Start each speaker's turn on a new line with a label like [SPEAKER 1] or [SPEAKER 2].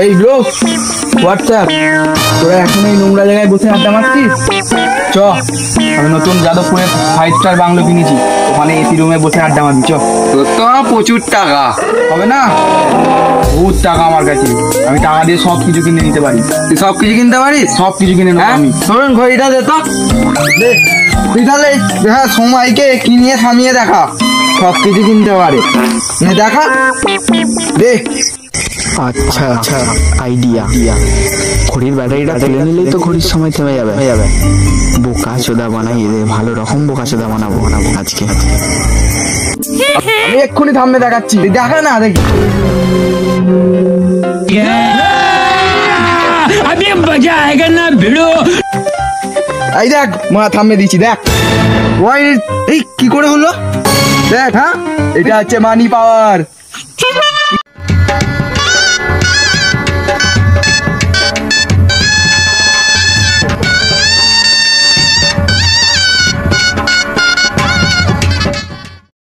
[SPEAKER 1] এই bro, WhatsApp, তোরা এখন এই নোংরা জায়গায় বসে আড্ডা মারছিস? চ, আমি নতুন যাদবপুরে 5 স্টার বাংলো কিনেছি, ওখানে এসি রুমে বসে আড্ডা মারবি। চ।
[SPEAKER 2] তোর তো প্রচুর টাকা।
[SPEAKER 1] হবে না? বহুত টাকা আমার কাছে, আমি টাকা দিয়ে সব কিছু কিনে নিতে পারি।
[SPEAKER 2] তুই সব কিছু কিনতে পারিস?
[SPEAKER 1] সব কিছু কিনে নেবো আমি।
[SPEAKER 2] শোন, ঘড়িটা দে তো। তুই তাহলে হ্যাঁ সময়কে কিনিয়ে থামিয়ে দেখা, সব কিছু কিনতে পারে। দেখা দে।
[SPEAKER 3] আচ্ছা আচ্ছা, আইডিয়া। ঘড়ির ব্যাটারিটা তুলে নিলেই তো ঘড়ির সময় থেমে যাবে। বোকা চোদা বানাই রে, ভালো রকম বোকা চোদা বানাবো আজকে।
[SPEAKER 1] আমি এক্ষুনি থামবে দেখাচ্ছি,
[SPEAKER 2] দেখা না দেখি।
[SPEAKER 4] अभी मजा आएगा ना भिड़ो।
[SPEAKER 1] এই দেখ মা, থামবে দিচ্ছি, দেখ।
[SPEAKER 2] ওই এই কি করে হলো?
[SPEAKER 1] দেখ, হ্যাঁ এটা হচ্ছে মানি পাওয়ার।